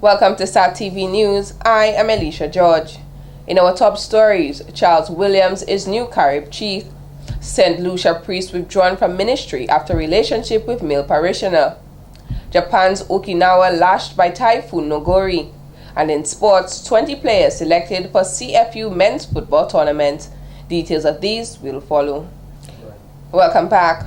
Welcome to SAT TV News. I am Alicia George. In our top stories, Charles Williams is new Carib chief. St. Lucia priest withdrawn from ministry after relationship with male parishioner. Japan's Okinawa lashed by Typhoon Nogori. And in sports, 20 players selected for CFU men's football tournament. Details of these will follow. Welcome back.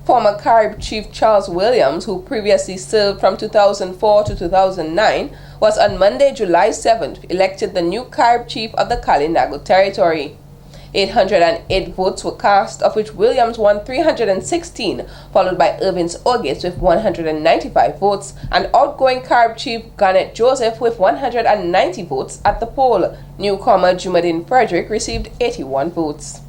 Former Carib chief Charles Williams, who previously served from 2004 to 2009, was on Monday, July 7th, elected the new Carib chief of the Kalinago territory. 808 votes were cast, of which Williams won 316, followed by Irvins Ogis with 195 votes, and outgoing Carib chief Garnet Joseph with 190 votes at the poll. Newcomer Jumadin Frederick received 81 votes.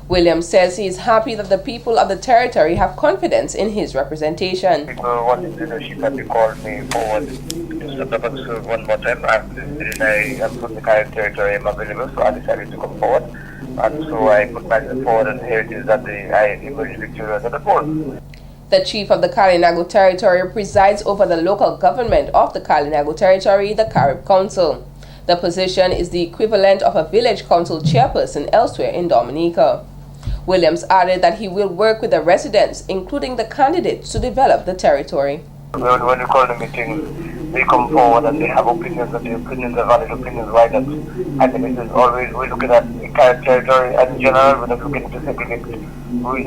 Williams says he is happy that the people of the territory have confidence in his representation. People wanted leadership and they called me forward to step up and serve one more time. I'm from the Carib territory, I'm available, so I decided to come forward. And so I put myself forward, and here it is that I emerged victorious at the poll. The chief of the Kalinago territory presides over the local government of the Kalinago territory, the Carib Council. The position is the equivalent of a village council chairperson elsewhere in Dominica. Williams added that he will work with the residents, including the candidates, to develop the territory. When we call the meeting, they come forward and they have opinions, and the opinions are valid opinions. Why not? And it is always, we're looking at the Carib territory in general, we're not looking to segregate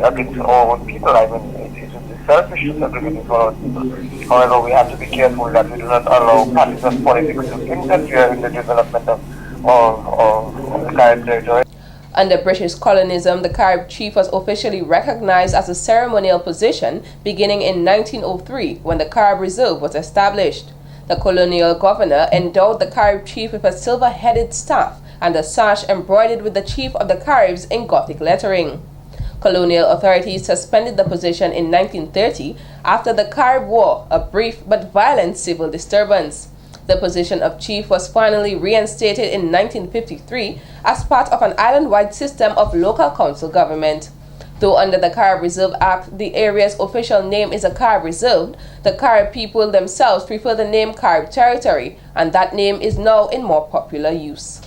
against our own people. I mean, it's selfish to segregate for our people. However, we have to be careful that we do not allow parties of politics to interfere in the development of the Carib territory. Under British colonism, the Carib chief was officially recognized as a ceremonial position beginning in 1903 when the Carib Reserve was established. The colonial governor endowed the Carib chief with a silver-headed staff and a sash embroidered with the chief of the Caribs in Gothic lettering. Colonial authorities suspended the position in 1930 after the Carib War, a brief but violent civil disturbance. The position of chief was finally reinstated in 1953 as part of an island-wide system of local council government. Though under the Carib Reserve Act, the area's official name is a Carib Reserve, the Carib people themselves prefer the name Carib Territory, and that name is now in more popular use.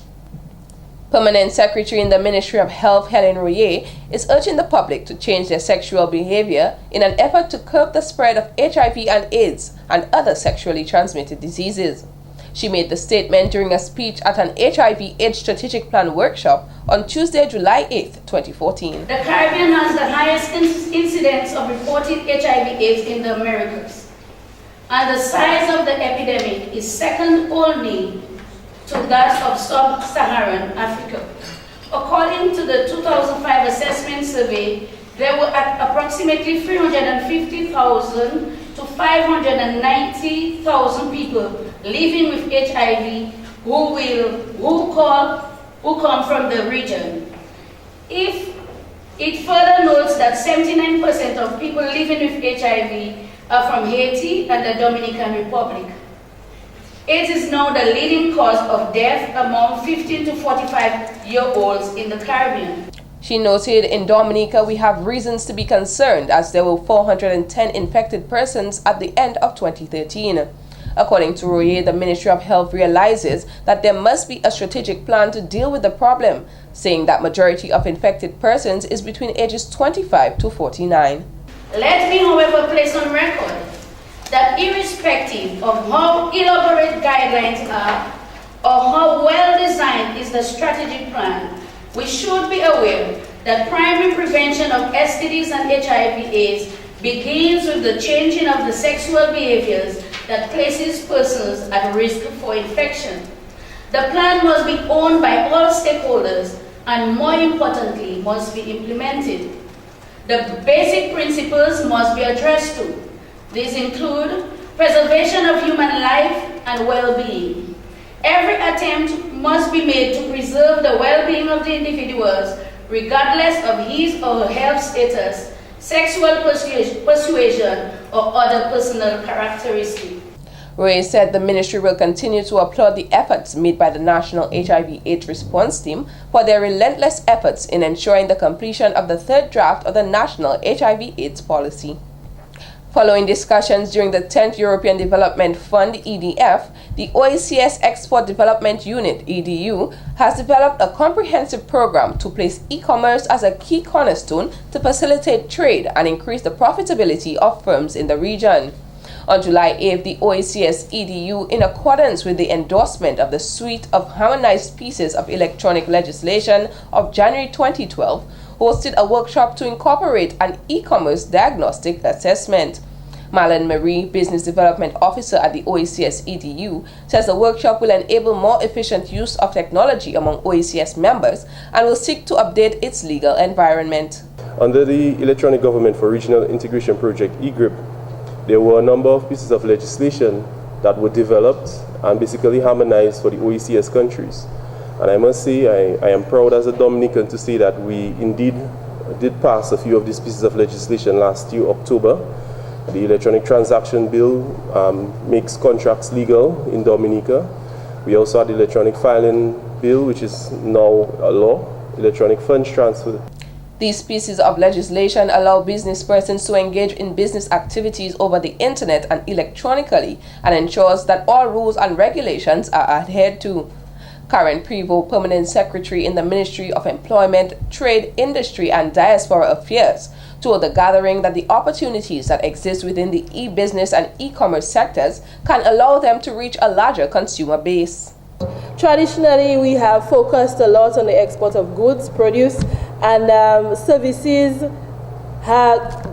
Permanent Secretary in the Ministry of Health, Helen Royer, is urging the public to change their sexual behavior in an effort to curb the spread of HIV and AIDS and other sexually transmitted diseases. She made the statement during a speech at an HIV/AIDS Strategic Plan workshop on Tuesday, July 8, 2014. The Caribbean has the highest incidence of reported HIV/AIDS in the Americas, and the size of the epidemic is second only to that of sub-Saharan Africa. According to the 2005 assessment survey, there were approximately 350,000 to 590,000 people living with HIV who come from the region. It further notes that 79% of people living with HIV are from Haiti and the Dominican Republic. AIDS is now the leading cause of death among 15 to 45-year-olds in the Caribbean. She noted in Dominica we have reasons to be concerned as there were 410 infected persons at the end of 2013. According to Royer, the Ministry of Health realizes that there must be a strategic plan to deal with the problem, saying that majority of infected persons is between ages 25 to 49. Let me, however, place on record that irrespective of how elaborate guidelines are or how well designed is the strategic plan, we should be aware that primary prevention of STDs and HIV/AIDS begins with the changing of the sexual behaviors that places persons at risk for infection. The plan must be owned by all stakeholders and, more importantly, must be implemented. The basic principles must be addressed to. These include preservation of human life and well-being. Every attempt must be made to preserve the well-being of the individuals, regardless of his or her health status, sexual persuasion, or other personal characteristics. Royer said the ministry will continue to applaud the efforts made by the National HIV/AIDS Response Team for their relentless efforts in ensuring the completion of the third draft of the National HIV/AIDS Policy. Following discussions during the 10th European Development Fund (EDF), the OECS Export Development Unit (EDU) has developed a comprehensive program to place e-commerce as a key cornerstone to facilitate trade and increase the profitability of firms in the region. On July 8th, the OECS EDU, in accordance with the endorsement of the Suite of Harmonized Pieces of Electronic Legislation of January 2012, hosted a workshop to incorporate an e-commerce diagnostic assessment. Marlon Marie, Business Development Officer at the OECS EDU, says the workshop will enable more efficient use of technology among OECS members and will seek to update its legal environment. Under the Electronic Government for Regional Integration Project, EGRIP, there were a number of pieces of legislation that were developed and basically harmonized for the OECS countries. And I must say, I am proud as a Dominican to say that we indeed did pass a few of these pieces of legislation last year, October. The Electronic Transaction Bill makes contracts legal in Dominica. We also had the Electronic Filing Bill, which is now a law, Electronic Funds Transfer. These pieces of legislation allow business persons to engage in business activities over the internet and electronically and ensures that all rules and regulations are adhered to. Karen Prevost, Permanent Secretary in the Ministry of Employment, Trade, Industry and Diaspora Affairs, told the gathering that the opportunities that exist within the e-business and e-commerce sectors can allow them to reach a larger consumer base. Traditionally, we have focused a lot on the export of goods, produce, and services.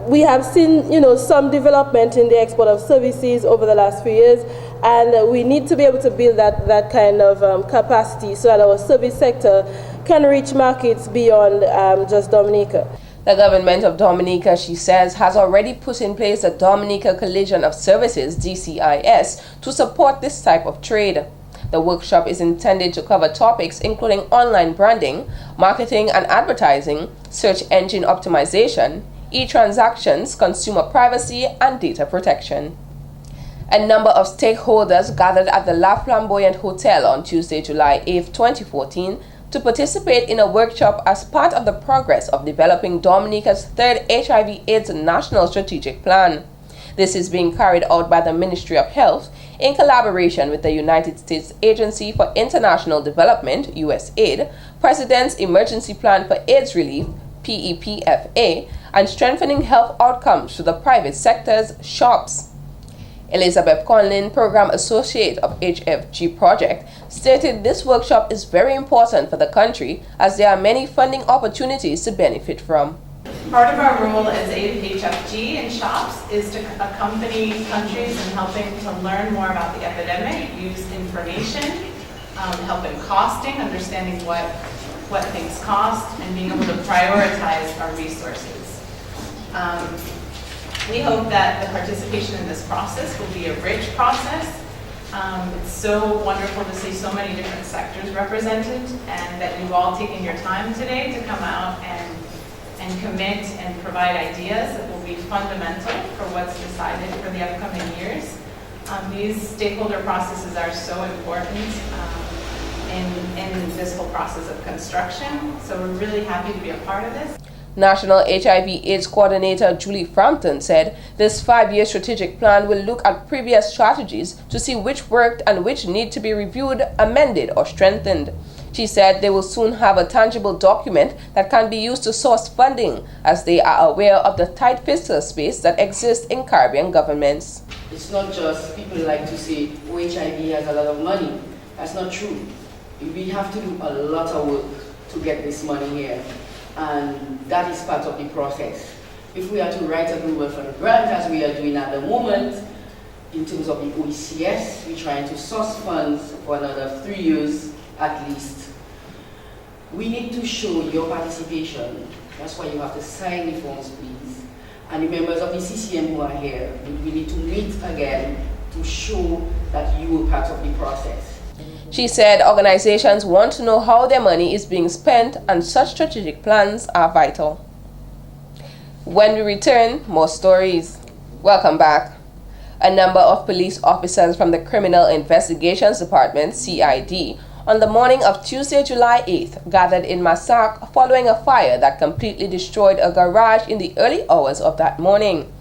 We have seen, some development in the export of services over the last few years, and we need to be able to build that kind of capacity so that our service sector can reach markets beyond just Dominica. The government of Dominica, she says, has already put in place the Dominica Coalition of Services, DCIS, to support this type of trade. The workshop is intended to cover topics including online branding, marketing and advertising, search engine optimization, e-transactions, consumer privacy, and data protection. A number of stakeholders gathered at the La Flamboyant Hotel on Tuesday, July 8, 2014, to participate in a workshop as part of the progress of developing Dominica's third HIV/AIDS National Strategic Plan. This is being carried out by the Ministry of Health in collaboration with the United States Agency for International Development, USAID, President's Emergency Plan for AIDS Relief, PEPFA, and strengthening health outcomes to the private sector's SHOPs. Elizabeth Conlin, Program Associate of HFG Project, stated this workshop is very important for the country as there are many funding opportunities to benefit from. Part of our role as HFG and SHOPs is to accompany countries in helping to learn more about the epidemic, use information, help in costing, understanding what things cost, and being able to prioritize our resources. We hope that the participation in this process will be a rich process. It's so wonderful to see so many different sectors represented, and that you've all taken your time today to come out and commit and provide ideas that will be fundamental for what's decided for the upcoming years. These stakeholder processes are so important in this whole process of construction, so we're really happy to be a part of this. National HIV/AIDS Coordinator Julie Frampton said this 5-year strategic plan will look at previous strategies to see which worked and which need to be reviewed, amended, or strengthened. She said they will soon have a tangible document that can be used to source funding, as they are aware of the tight fiscal space that exists in Caribbean governments. It's not just people like to say, oh, HIV has a lot of money. That's not true. We have to do a lot of work to get this money here, and that is part of the process. If we are to write a global fund grant, as we are doing at the moment, in terms of the OECS, we're trying to source funds for another 3 years at least. We need to show your participation. That's why you have to sign the forms, please. And the members of the CCM who are here, we need to meet again to show that you were part of the process. She said organizations want to know how their money is being spent, and such strategic plans are vital. When we return, more stories. Welcome back. A number of police officers from the Criminal Investigations Department, CID, on the morning of Tuesday, July 8th, gathered in Massac following a fire that completely destroyed a garage in the early hours of that morning.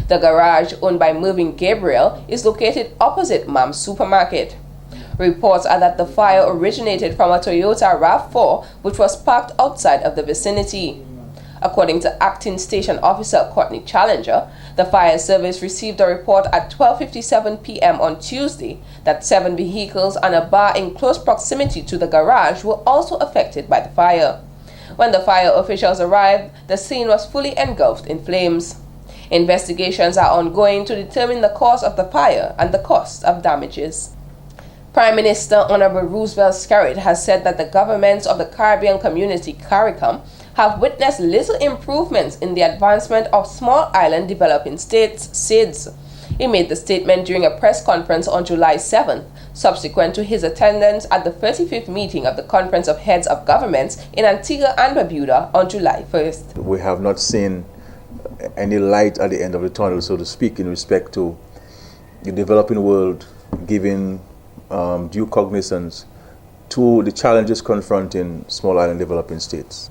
The garage, owned by Mervyn Gabriel, is located opposite Mam's Supermarket. Reports are that the fire originated from a Toyota RAV4 which was parked outside of the vicinity. According to Acting Station Officer Courtney Challenger, the fire service received a report at 12:57 p.m. on Tuesday that 7 vehicles and a bar in close proximity to the garage were also affected by the fire. When the fire officials arrived, the scene was fully engulfed in flames. Investigations are ongoing to determine the cause of the fire and the cost of damages. Prime Minister Honorable Roosevelt Skerrit has said that the governments of the Caribbean Community, CARICOM, have witnessed little improvements in the advancement of Small Island Developing States, SIDS. He made the statement during a press conference on July 7th, subsequent to his attendance at the 35th meeting of the Conference of Heads of Governments in Antigua and Barbuda on July 1st. We have not seen any light at the end of the tunnel, so to speak, in respect to the developing world giving due cognizance to the challenges confronting small island developing states.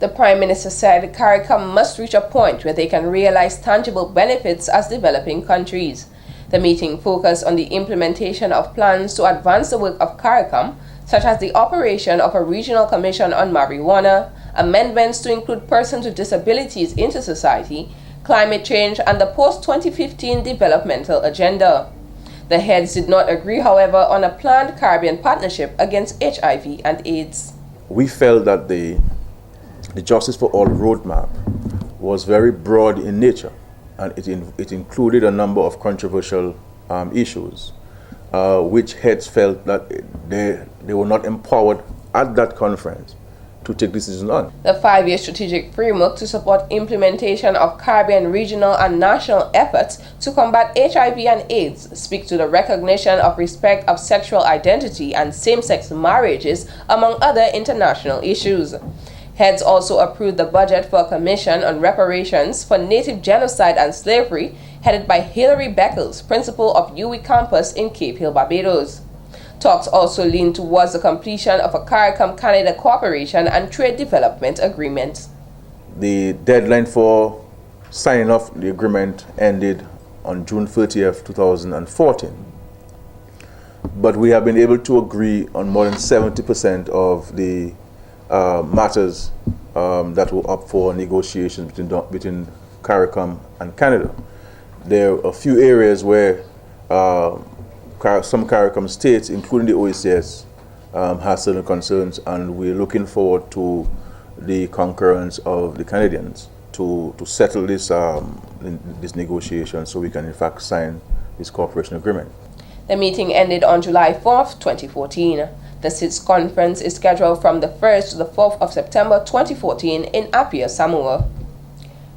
The Prime Minister said CARICOM must reach a point where they can realize tangible benefits as developing countries. The meeting focused on the implementation of plans to advance the work of CARICOM, such as the operation of a regional commission on marijuana, amendments to include persons with disabilities into society, climate change, and the post-2015 developmental agenda. The heads did not agree, however, on a planned Caribbean partnership against HIV and AIDS. We felt that the Justice for All roadmap was very broad in nature, and it included a number of controversial issues, which heads felt that they were not empowered at that conference to take decisions on. The 5-year strategic framework to support implementation of Caribbean regional and national efforts to combat HIV and AIDS speaks to the recognition of respect of sexual identity and same-sex marriages, among other international issues. Heads also approved the budget for a commission on reparations for native genocide and slavery, headed by Hilary Beckles, principal of UWI campus in Cape Hill, Barbados. Talks also lean towards the completion of a CARICOM-Canada cooperation and trade development agreement. The deadline for signing off the agreement ended on June 30th, 2014. But we have been able to agree on more than 70% of the matters that were up for negotiations between CARICOM and Canada. There are a few areas where some CARICOM states, including the OECS, have certain concerns, and we're looking forward to the concurrence of the Canadians to settle this negotiation so we can in fact sign this cooperation agreement. The meeting ended on July 4th, 2014. The SIDS conference is scheduled from the 1st to the 4th of September 2014 in Apia, Samoa.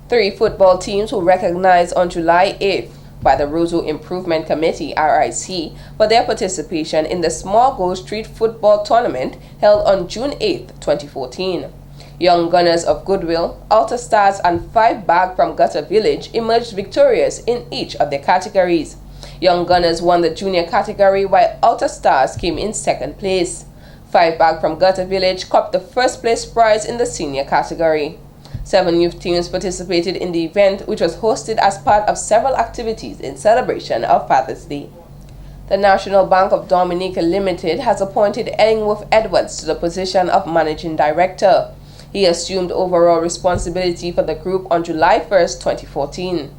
3 football teams were recognized on July 8th by the Roseau Improvement Committee, RIC, for their participation in the Small Goal Street Football Tournament held on June 8th, 2014. Young Gunners of Goodwill, Alta Stars, and 5 Bag from Gutter Village emerged victorious in each of their categories. Young Gunners won the junior category, while Alta Stars came in second place. 5 Bag from Gutter Village copped the first place prize in the senior category. 7 youth teams participated in the event, which was hosted as part of several activities in celebration of Father's Day. The National Bank of Dominica Limited has appointed Ellingworth Edwards to the position of Managing Director. He assumed overall responsibility for the group on July 1st, 2014.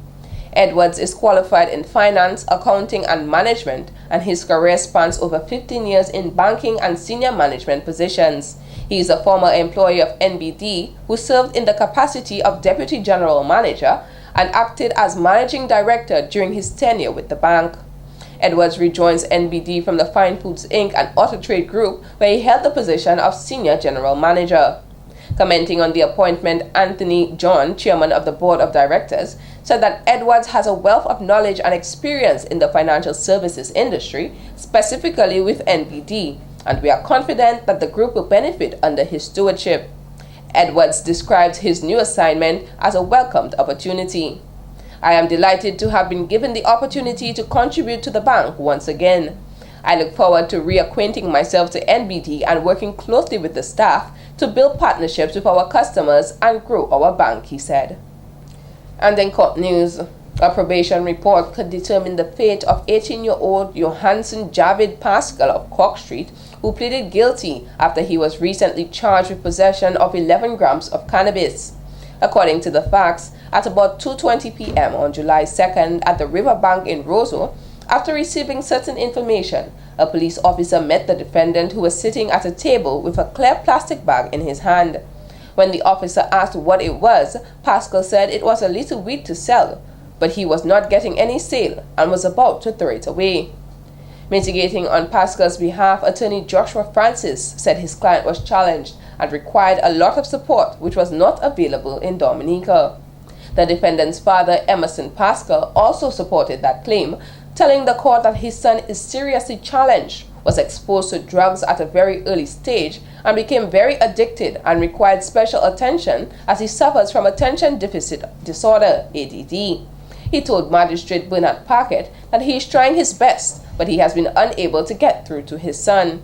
Edwards is qualified in finance, accounting, and management, and his career spans over 15 years in banking and senior management positions. He is a former employee of NBD who served in the capacity of Deputy General Manager and acted as Managing Director during his tenure with the bank. Edwards rejoins NBD from the Fine Foods Inc. and Auto Trade Group, where he held the position of Senior General Manager. Commenting on the appointment, Anthony John, Chairman of the Board of Directors, said that Edwards has a wealth of knowledge and experience in the financial services industry, specifically with NBD, and we are confident that the group will benefit under his stewardship. Edwards described his new assignment as a welcomed opportunity. I am delighted to have been given the opportunity to contribute to the bank once again. I look forward to reacquainting myself to NBD and working closely with the staff to build partnerships with our customers and grow our bank, he said. And then court news. A probation report could determine the fate of 18-year-old Johansson Javid Pascal of Cork Street, who pleaded guilty after he was recently charged with possession of 11 grams of cannabis. According to the facts, at about 2:20 p.m. on July 2nd at the riverbank in Roseau, after receiving certain information, a police officer met the defendant, who was sitting at a table with a clear plastic bag in his hand. When the officer asked what it was, Pascal said it was a little weed to sell, but he was not getting any sale and was about to throw it away. Mitigating on Pascal's behalf, attorney Joshua Francis said his client was challenged and required a lot of support, which was not available in Dominica. The defendant's father, Emerson Pascal, also supported that claim, telling the court that his son is seriously challenged, was exposed to drugs at a very early stage, and became very addicted and required special attention as he suffers from attention deficit disorder, ADD. He told Magistrate Bernard Paquette that he is trying his best, but he has been unable to get through to his son.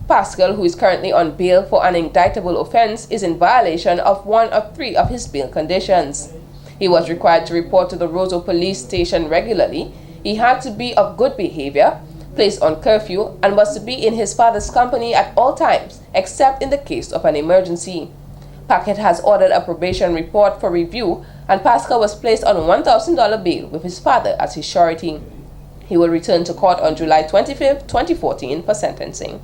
Pascal, who is currently on bail for an indictable offense, is in violation of one of 3 of his bail conditions. He was required to report to the Roseau police station regularly. He had to be of good behavior, placed on curfew, and was to be in his father's company at all times, except in the case of an emergency. Paquette has ordered a probation report for review, and Pascal was placed on $1,000 bail with his father as his surety. He will return to court on July 25, 2014 for sentencing.